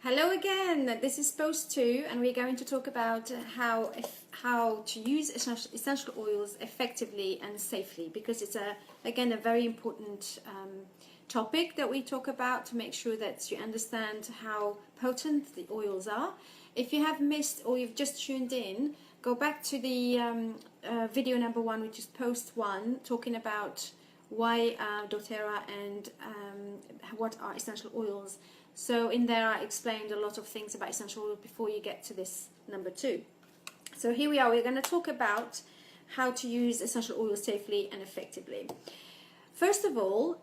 Hello again. This is post 2, and we're going to talk about how to use essential oils effectively and safely, because it's again a very important topic that we talk about to make sure that you understand how potent the oils are. If you have missed or you've just tuned in, go back to the video number 1, which is post 1, talking about why Doterra and what are essential oils. So in there I explained a lot of things about essential oil before you get to this number 2. So here we are, we're going to talk about how to use essential oils safely and effectively. First of all,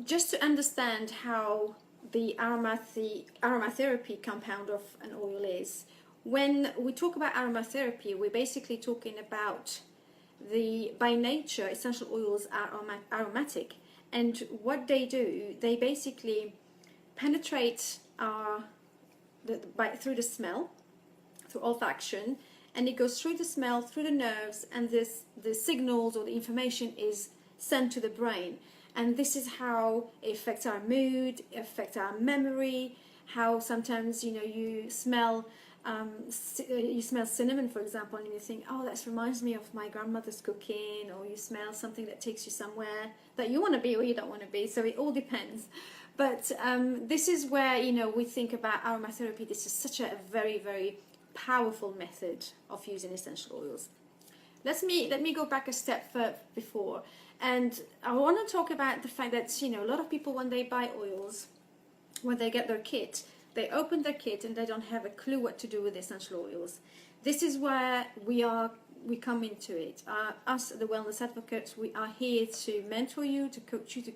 just to understand how the aromatherapy compound of an oil is. When we talk about aromatherapy, we're basically talking about by nature, essential oils are aromatic, and what they do, they basically penetrate through the smell, through olfaction, and it goes through the smell, through the nerves, and the signals or the information is sent to the brain. And this is how it affects our mood, affects our memory, how sometimes you smell cinnamon, for example, and you think, oh, that reminds me of my grandmother's cooking, or you smell something that takes you somewhere that you want to be or you don't want to be. So it all depends. But this is where we think about aromatherapy. This is such a very, very powerful method of using essential oils. Let me go back a step before, and I want to talk about the fact that a lot of people, when they buy oils, when they get their kit, they open their kit and they don't have a clue what to do with essential oils. This is where we come into it. Us, the wellness advocates, we are here to mentor you, to coach you, to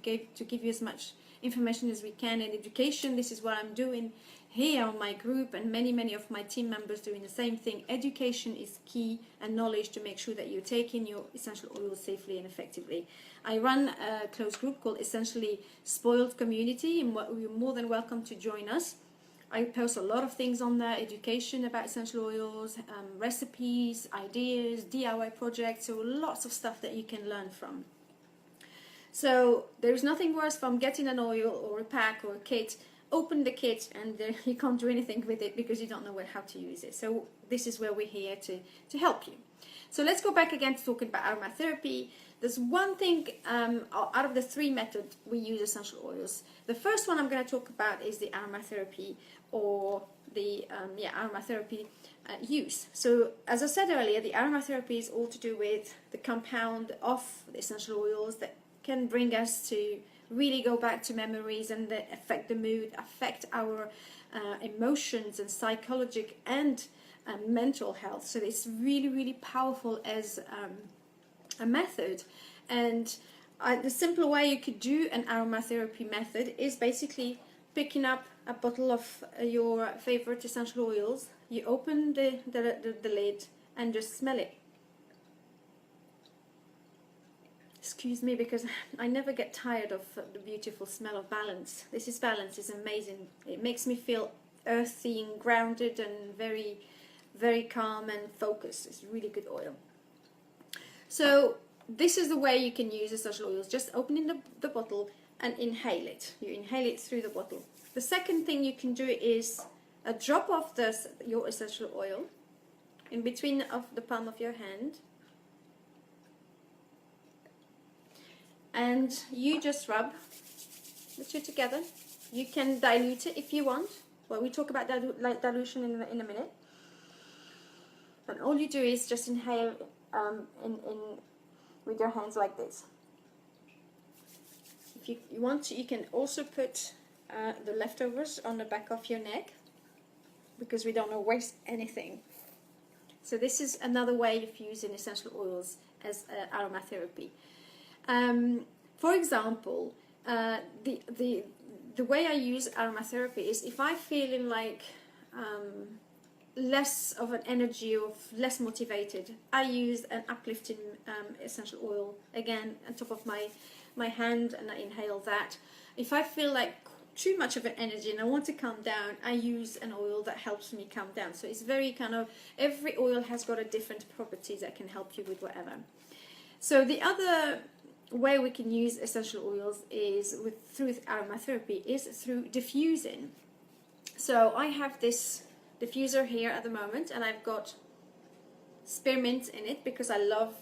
give you as much information as we can in education. This is what I'm doing here on my group, and many of my team members doing the same thing. Education is key, and knowledge, to make sure that you're taking your essential oils safely and effectively. I run a closed group called Essentially Spoiled Community, and you're more than welcome to join us. I post a lot of things on there, education about essential oils, recipes, ideas, DIY projects, so lots of stuff that you can learn from. So there's nothing worse from getting an oil or a pack or a kit, open the kit, and you can't do anything with it because you don't know how to use it. So this is where we're here to help you. So let's go back again to talking about aromatherapy. There's one thing out of the 3 methods we use essential oils. The first one I'm going to talk about is the aromatherapy, or the aromatherapy use. So as I said earlier, the aromatherapy is all to do with the compound of the essential oils that can bring us to really go back to memories and that affect the mood, affect our emotions and psychological and mental health. So it's really, really powerful as a method. And the simple way you could do an aromatherapy method is basically picking up a bottle of your favorite essential oils. You open the lid and just smell it. Excuse me, because I never get tired of the beautiful smell of Balance. This is Balance. It's amazing. It makes me feel earthy and grounded and very, very calm and focused. It's really good oil. So this is the way you can use essential oils. Just opening the bottle and inhale it. You inhale it through the bottle. The second thing you can do is a drop of your essential oil in between of the palm of your hand. And you just rub the two together. You can dilute it if you want. Well, we talk about dilution in a minute. But all you do is just inhale with your hands like this. If you want to, you can also put the leftovers on the back of your neck, because we don't want to waste anything. So this is another way of using essential oils as aromatherapy. For example, the way I use aromatherapy is if I'm feeling like less of an energy or less motivated, I use an uplifting essential oil again on top of my hand, and I inhale that. If I feel like too much of an energy and I want to calm down, I use an oil that helps me calm down. So it's very every oil has got a different properties that can help you with whatever. So the other way we can use essential oils is through aromatherapy is through diffusing. So I have this diffuser here at the moment, and I've got spearmint in it because I love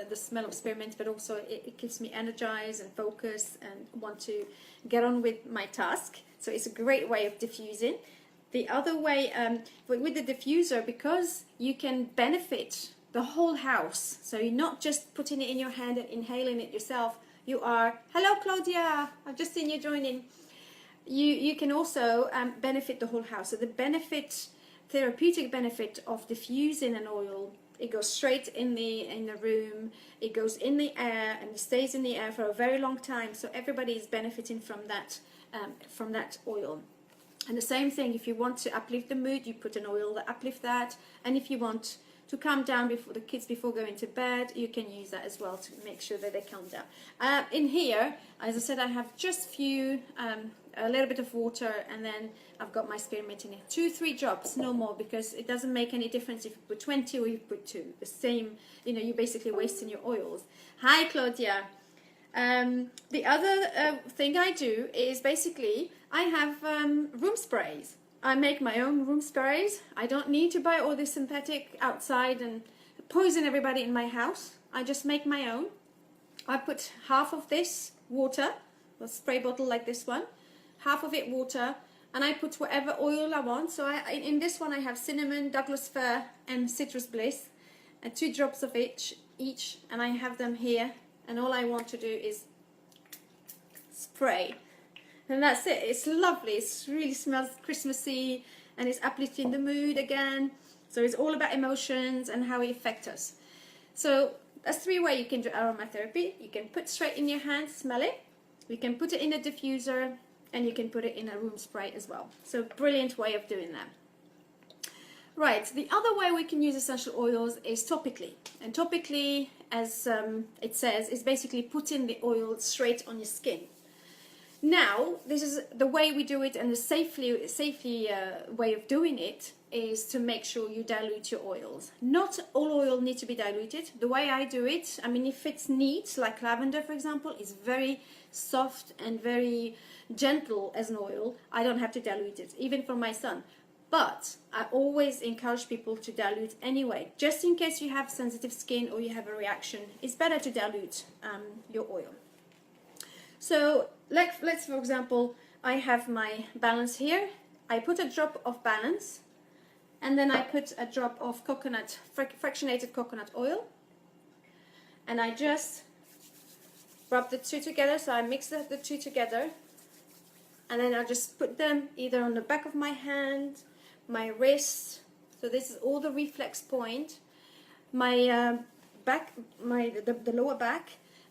the smell of spearmint, but also it keeps me energized and focused and want to get on with my task. So it's a great way of diffusing. The other way, with the diffuser, because you can benefit the whole house, so you're not just putting it in your hand and inhaling it yourself. You are, hello Claudia, I've just seen you joining. You can also benefit the whole house. So the therapeutic benefit of diffusing an oil, it goes straight in the room, it goes in the air, and it stays in the air for a very long time. So everybody is benefiting from that oil. And the same thing, if you want to uplift the mood, you put an oil that uplifts that. And if you want to calm down before the kids before going to bed, you can use that as well to make sure that they calm down. In here, as I said, I have just a little bit of water, and then I've got my spearmint in it. 2-3 drops, no more, because it doesn't make any difference if you put 20 or you put 2. The same, you're basically wasting your oils. Hi Claudia. The other thing I do is basically I have room sprays. I make my own room sprays. I don't need to buy all this synthetic outside and poison everybody in my house. I just make my own. I put half of this water, a spray bottle like this one, half of it water, and I put whatever oil I want. So in this one I have cinnamon, Douglas fir, and citrus bliss, and 2 drops of each, and I have them here. And all I want to do is spray. And that's it. It's lovely. It really smells Christmassy, and it's uplifting the mood again. So it's all about emotions and how it affects us. So that's 3 ways you can do aromatherapy. You can put straight in your hand, smell it. You can put it in a diffuser, and you can put it in a room spray as well. So brilliant way of doing that. Right, the other way we can use essential oils is topically. And topically, as it says, is basically putting the oil straight on your skin. Now, this is the way we do it, and the safely way of doing it is to make sure you dilute your oils. Not all oil needs to be diluted. The way I do it, I mean, if it's neat, like lavender, for example, is very soft and very gentle as an oil. I don't have to dilute it, even for my son. But I always encourage people to dilute anyway, just in case you have sensitive skin or you have a reaction. It's better to dilute your oil. So let's, for example, I have my balance here. I put a drop of balance, and then I put a drop of fractionated coconut oil, and I just rub the 2 together. So I mix the 2 together, and then I just put them either on the back of my hand, my wrist. So this is all the reflex point, my back, the lower back.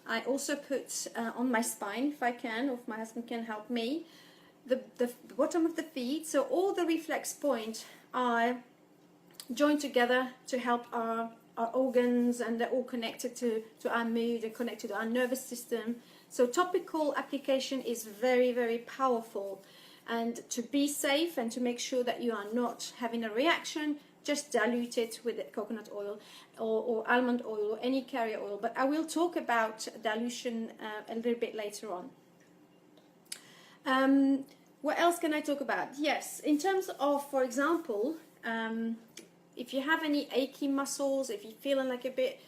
I also put on my spine, if I can, or if my husband can help me, the bottom of the feet. So all the reflex points are joined together to help our organs, and they're all connected to our mood and connected to our nervous system. So topical application is very, very powerful. And to be safe and to make sure that you are not having a reaction, just dilute it with coconut oil or almond oil or any carrier oil. But I will talk about dilution a little bit later on. What else can I talk about? Yes, in terms of, for example, if you have any achy muscles, if you're feeling like a bit,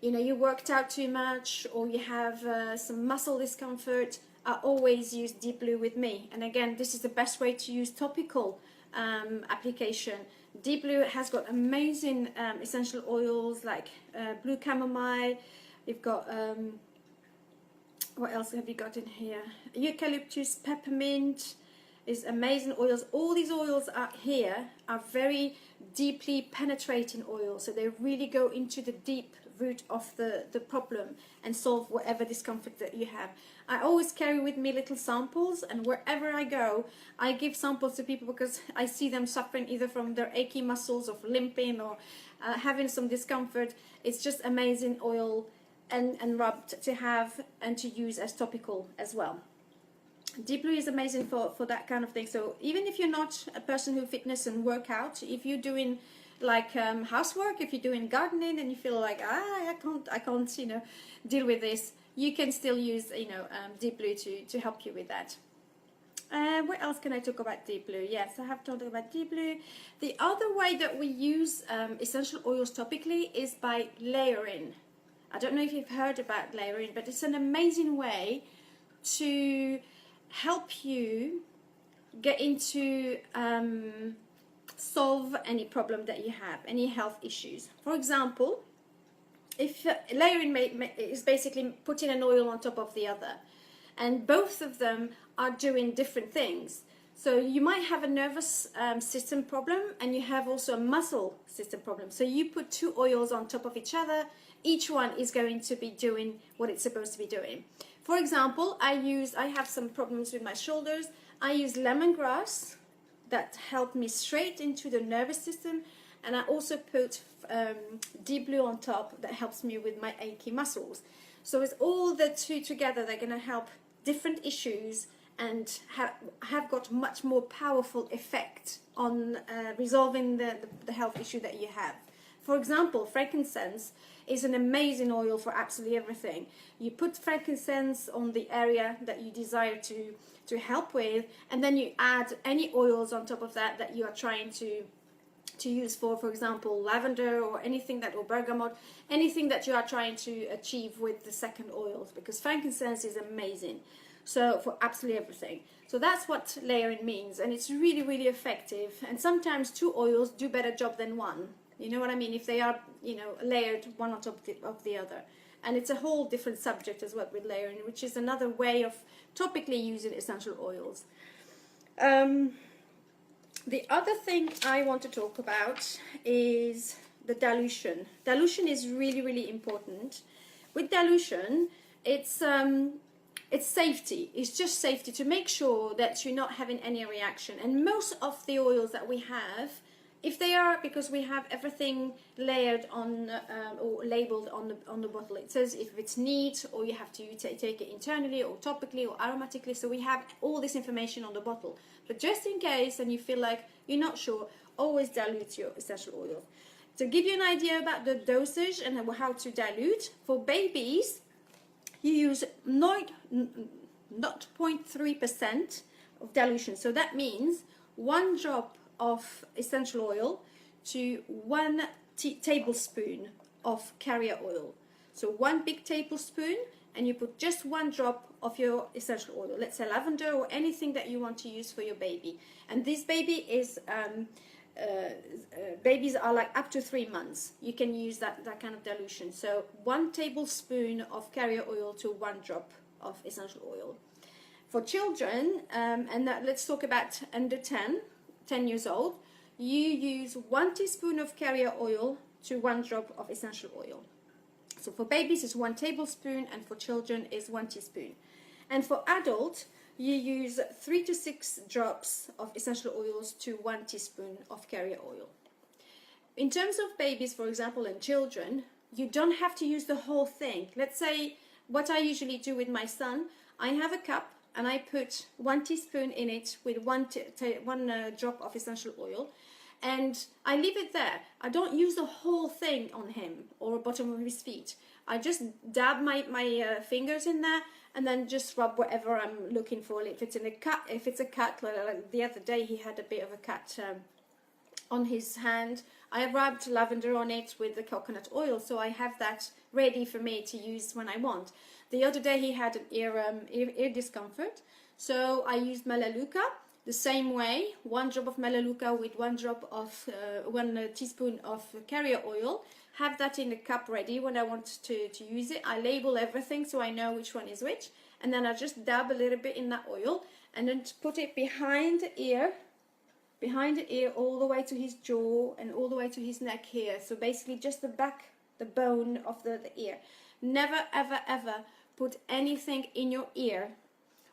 you worked out too much, or you have some muscle discomfort, I always use Deep Blue with me. And again, this is the best way to use topical application. Deep Blue has got amazing essential oils like blue chamomile. You've got, what else have you got in here? Eucalyptus, peppermint is amazing oils. All these oils here are very deeply penetrating oils. So they really go into the deep root of the problem and solve whatever discomfort that you have. I always carry with me little samples, and wherever I go I give samples to people because I see them suffering either from their achy muscles or limping or having some discomfort. It's just amazing oil and rubbed to have and to use as topical as well. Deep Blue is amazing for that kind of thing. So even if you're not a person who fitness and workout, if you're doing like housework, if you're doing gardening and you feel like I can't deal with this, you can still use Deep Blue to help you with that. What else can I talk about deep blue? Yes, I have talked about deep blue. The other way that we use essential oils topically is by layering. I don't know if you've heard about layering, but it's an amazing way to help you get into solve any problem that you have, any health issues. For example, if layering is basically putting an oil on top of the other, and both of them are doing different things. So you might have a nervous system problem, and you have also a muscle system problem. So you put two oils on top of each other, each one is going to be doing what it's supposed to be doing. For example, I have some problems with my shoulders. I use lemongrass that helped me straight into the nervous system, and I also put deep blue on top that helps me with my achy muscles. So it's all the two together, they're going to help different issues and have got much more powerful effect on resolving the health issue that you have. For example, frankincense is an amazing oil for absolutely everything. You put frankincense on the area that you desire to help with, and then you add any oils on top of that that you are trying to use for example, lavender or anything or bergamot, anything that you are trying to achieve with the second oils, because frankincense is amazing. So for absolutely everything. So that's what layering means, and it's really, really effective. And sometimes two oils do better job than one. You know what I mean? If they are, layered one on top of the other. And it's a whole different subject as well with layering, which is another way of topically using essential oils. The other thing I want to talk about is the dilution. Dilution is really, really important. With dilution, it's safety. It's just safety to make sure that you're not having any reaction. And most of the oils that we have, if they are, because we have everything layered on or labeled on the bottle, it says if it's neat, or you have to take it internally or topically or aromatically. So we have all this information on the bottle. But just in case, and you feel like you're not sure, always dilute your essential oils. To give you an idea about the dosage and how to dilute, for babies, you use 0.3% of dilution. So that means 1 drop of essential oil to 1 tablespoon of carrier oil. So 1 big tablespoon, and you put just 1 drop of your essential oil. Let's say lavender or anything that you want to use for your baby. And this baby is babies are like up to 3 months. You can use that kind of dilution. So 1 tablespoon of carrier oil to 1 drop of essential oil. For children, let's talk about under 10 years old, you use 1 teaspoon of carrier oil to 1 drop of essential oil. So for babies it's 1 tablespoon, and for children is 1 teaspoon. And for adults, you use 3 to 6 drops of essential oils to 1 teaspoon of carrier oil. In terms of babies, for example, and children, you don't have to use the whole thing. Let's say what I usually do with my son, I have a cup and I put 1 teaspoon in it with one drop of essential oil, and I leave it there. I don't use the whole thing on him or bottom of his feet. I just dab my fingers in there and then just rub whatever I'm looking for. If it's a cut, like the other day he had a bit of a cut on his hand, I rubbed lavender on it with the coconut oil, so I have that ready for me to use when I want. The other day he had an ear discomfort, so I used Melaleuca the same way, 1 drop of Melaleuca with 1 drop of 1 teaspoon of carrier oil. Have that in the cup ready when I want to use it. I label everything so I know which one is which, and then I just dab a little bit in that oil and then put it behind the ear all the way to his jaw and all the way to his neck here. So basically just the bone of the ear. Never ever ever put anything in your ear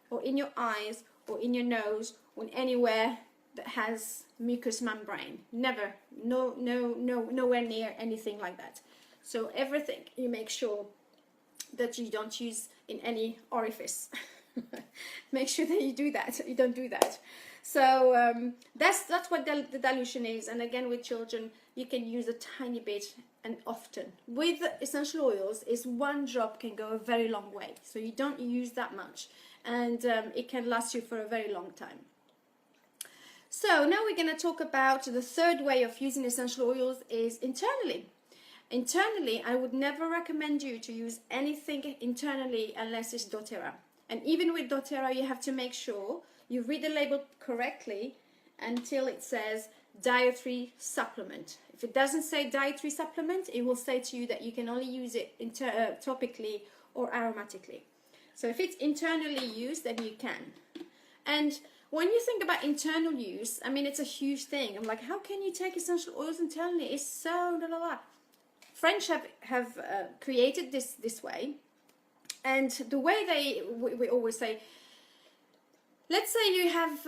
or in your eyes or in your nose or anywhere that has mucous membrane. Never. Nowhere near anything like that. So everything you make sure that you don't use in any orifice. Make sure that you don't do that. So that's what the dilution is. And again, with children, you can use a tiny bit and often. With essential oils, is 1 drop can go a very long way. So you don't use that much. and it can last you for a very long time. So now we're going to talk about the third way of using essential oils is internally. Internally, I would never recommend you to use anything internally unless it's Doterra. And even with Doterra, you have to make sure you read the label correctly until it says dietary supplement. If it doesn't say dietary supplement, it will say to you that you can only use it topically or aromatically. So if it's internally used, then you can. And when you think about internal use, I mean, it's a huge thing. I'm like, how can you take essential oils internally? It's so blah, blah, blah. French have created this way. And the way we always say, let's say you have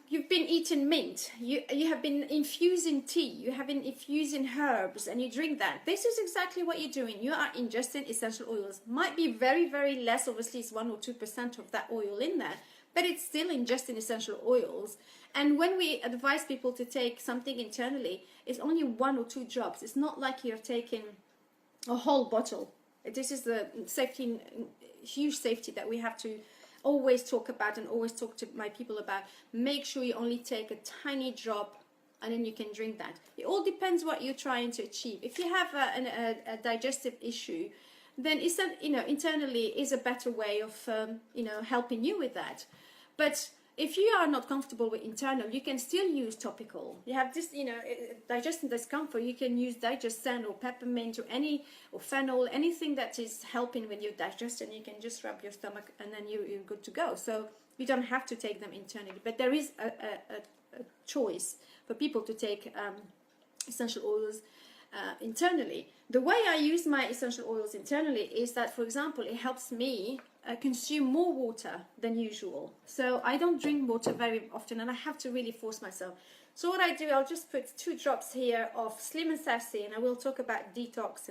you've been eating mint, you have been infusing tea, you have been infusing herbs, and you drink that. This is exactly what you're doing. You are ingesting essential oils. Might be very, very less, obviously it's 1 or 2% of that oil in there, but it's still ingesting essential oils. And when we advise people to take something internally, it's only 1 or 2 drops. It's not like you're taking a whole bottle. This is the safety, huge safety that we have to always talk about and always talk to my people about. Make sure you only take a tiny drop and then you can drink that. It all depends what you're trying to achieve. If you have a digestive issue, then it's internally is a better way of helping you with that. But if you are not comfortable with internal, you can still use topical. You have this, digestion discomfort, you can use Digestan or peppermint or fennel, anything that is helping with your digestion. You can just rub your stomach and then you're good to go. So you don't have to take them internally. But there is a choice for people to take essential oils internally. The way I use my essential oils internally is that, for example, it helps me consume more water than usual. So I don't drink water very often and I have to really force myself. So what I do, I'll just put 2 drops here of Slim and Sassy, and I will talk about detox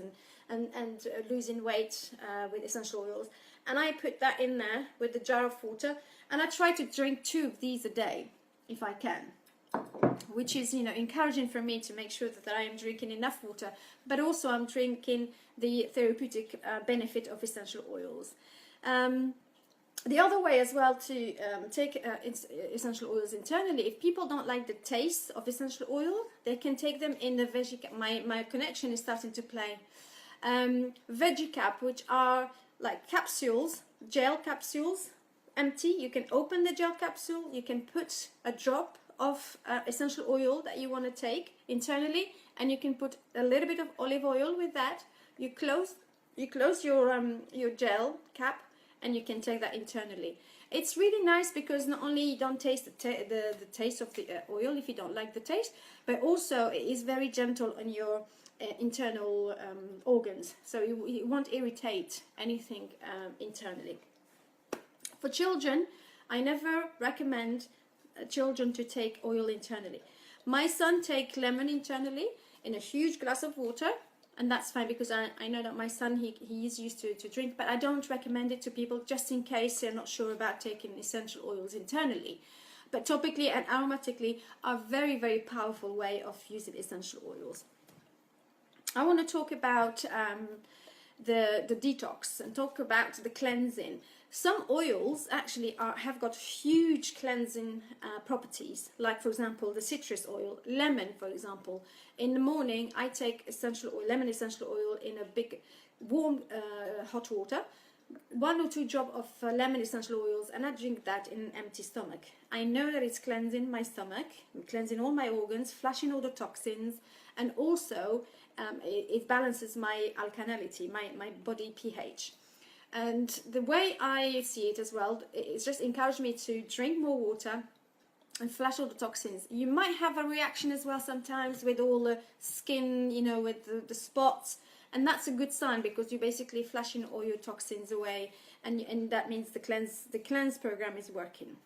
and losing weight with essential oils. And I put that in there with the jar of water, and I try to drink 2 of these a day if I can, which is encouraging for me to make sure that I am drinking enough water, but also I'm drinking the therapeutic benefit of essential oils. The other way as well to take essential oils internally, if people don't like the taste of essential oil, they can take them in the veggie cap. My connection is starting to play. Veggie cap, which are like capsules, gel capsules, empty. You can open the gel capsule, you can put a drop of essential oil that you want to take internally, and you can put a little bit of olive oil with that. You close your gel cap, and you can take that internally. It's really nice because not only you don't taste the taste of the oil if you don't like the taste, but also it is very gentle on your internal organs, so you won't irritate anything internally. For children, I never recommend children to take oil internally. My son takes lemon internally in a huge glass of water, and that's fine because I know that my son, he is used to drink, but I don't recommend it to people just in case they're not sure about taking essential oils internally. But topically and aromatically are very, very powerful way of using essential oils. I want to talk about the detox and talk about the cleansing. Some oils actually have got huge cleansing properties, like for example the citrus oil, lemon for example. In the morning I take essential oil, lemon essential oil in a big warm hot water, 1 or 2 drops of lemon essential oils, and I drink that in an empty stomach. I know that it's cleansing my stomach, cleansing all my organs, flushing all the toxins, and also it balances my alkalinity, my body pH. And the way I see it as well, it's just encouraged me to drink more water and flush all the toxins. You might have a reaction as well sometimes with all the skin, with the spots, and that's a good sign because you're basically flushing all your toxins away, and that means the cleanse program is working.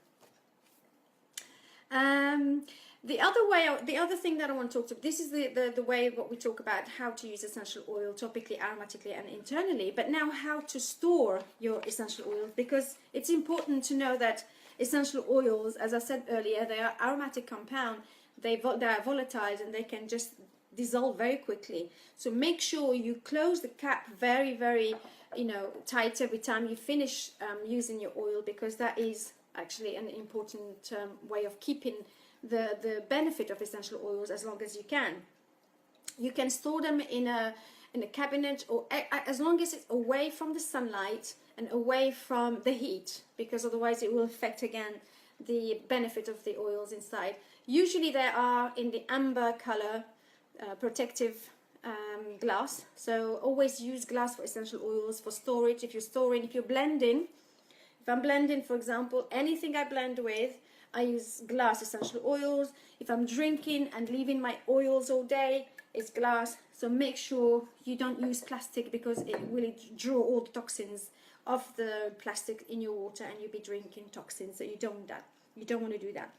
The other thing that I want to talk to, this is the way what we talk about how to use essential oil topically, aromatically and internally, but now how to store your essential oils, because it's important to know that essential oils, as I said earlier, they are aromatic compound, they are volatile and they can just dissolve very quickly. So make sure you close the cap very, very, tight every time you finish using your oil, because that is actually an important way of keeping the benefit of essential oils as long as you can. You can store them in a cabinet, or as long as it's away from the sunlight and away from the heat, because otherwise it will affect again the benefit of the oils inside. Usually they are in the amber color protective glass, so always use glass for essential oils for storage. If you're blending, if I'm blending, for example, anything I blend with, I use glass essential oils. If I'm drinking and leaving my oils all day, it's glass. So make sure you don't use plastic, because it will draw all the toxins of the plastic in your water, and you'll be drinking toxins. So you don't want to do that.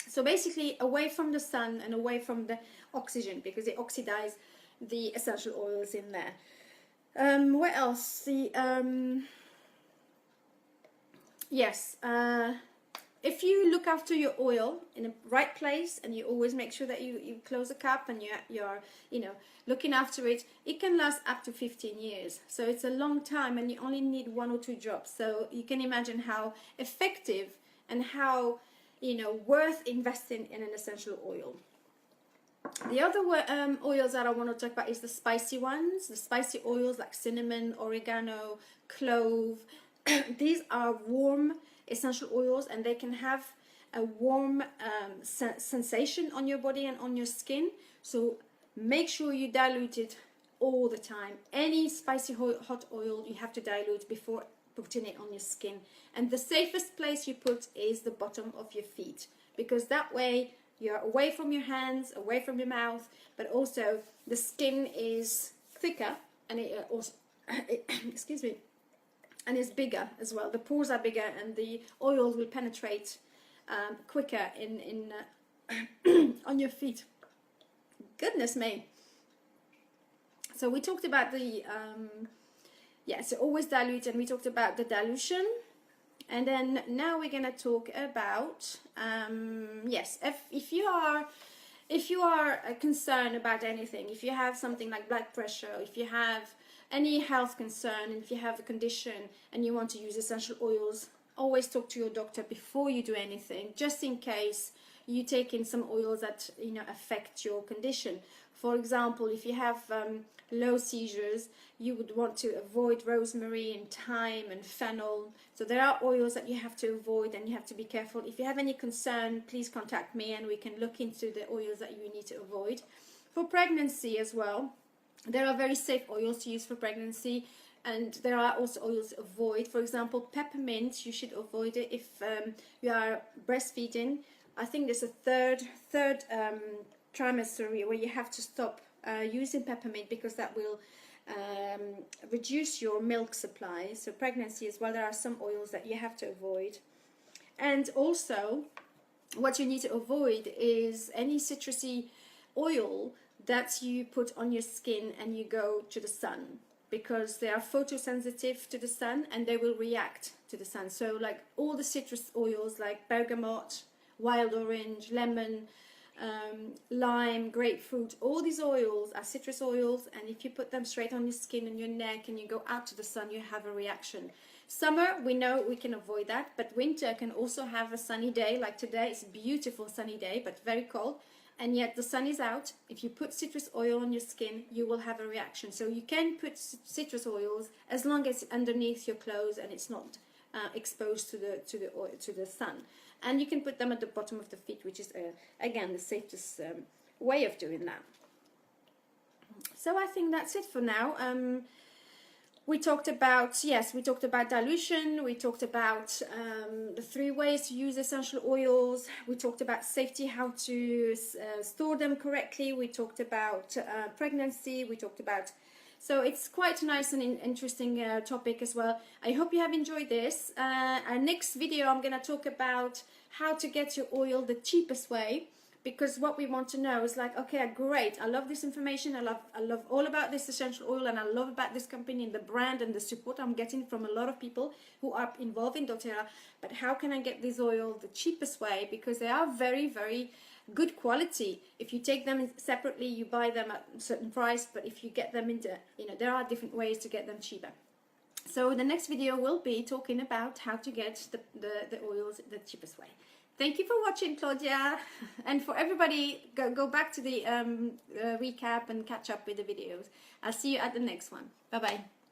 So basically away from the sun and away from the oxygen, because it oxidizes the essential oils in there. What else? If you look after your oil in the right place, and you always make sure that you close the cap, and you're looking after it, it can last up to 15 years. So it's a long time, and you only need 1 or 2 drops. So you can imagine how effective and how worth investing in an essential oil. The other oils that I want to talk about is the spicy ones, the spicy oils like cinnamon, oregano, clove. These are warm essential oils, and they can have a warm sensation on your body and on your skin. So make sure you dilute it all the time. Any spicy hot oil you have to dilute before putting it on your skin. And the safest place you put is the bottom of your feet, because that way you're away from your hands, away from your mouth, but also the skin is thicker, and it also excuse me, and it's bigger as well. The pores are bigger, and the oils will penetrate quicker in on your feet. Goodness me. So we talked about the so always dilute, and we talked about the dilution. And then now we're going to talk about if you are concerned about anything, if you have something like blood pressure, if you have any health concern, and if you have a condition and you want to use essential oils, always talk to your doctor before you do anything, just in case you take in some oils that affect your condition. For example, if you have low seizures, you would want to avoid rosemary and thyme and fennel. So there are oils that you have to avoid, and you have to be careful. If you have any concern, please contact me, and we can look into the oils that you need to avoid. For pregnancy as well, there are very safe oils to use for pregnancy, and there are also oils to avoid. For example, peppermint, you should avoid it if you are breastfeeding. I think there's a third trimester where you have to stop using peppermint, because that will reduce your milk supply. So pregnancy as well, there are some oils that you have to avoid. And also what you need to avoid is any citrusy oil that you put on your skin and you go to the sun, because they are photosensitive to the sun and they will react to the sun. So like all the citrus oils like bergamot, wild orange, lemon, lime, grapefruit, all these oils are citrus oils, and if you put them straight on your skin and your neck and you go out to the sun, you have a reaction. Summer, we know we can avoid that, but winter can also have a sunny day. Like today, it's a beautiful sunny day, but very cold, and yet the sun is out. If you put citrus oil on your skin, you will have a reaction. So you can put citrus oils as long as it's underneath your clothes and it's not exposed to the sun. And you can put them at the bottom of the feet, which is again the safest way of doing that. So I think that's it for now. We talked about dilution, we talked about the 3 ways to use essential oils, we talked about safety, how to store them correctly, we talked about pregnancy, we talked about... So it's quite a nice and interesting topic as well. I hope you have enjoyed this. Our next video I'm going to talk about how to get your oil the cheapest way, because what we want to know is like, okay, great, I love this information, I love all about this essential oil, and I love about this company and the brand and the support I'm getting from a lot of people who are involved in Doterra, but how can I get this oil the cheapest way, because they are very, very good quality. If you take them separately, you buy them at a certain price, but if you get them into, you know, there are different ways to get them cheaper. So the next video will be talking about how to get the oils the cheapest way. Thank you for watching, Claudia. And for everybody, go back to the recap and catch up with the videos. I'll see you at the next one. Bye-bye.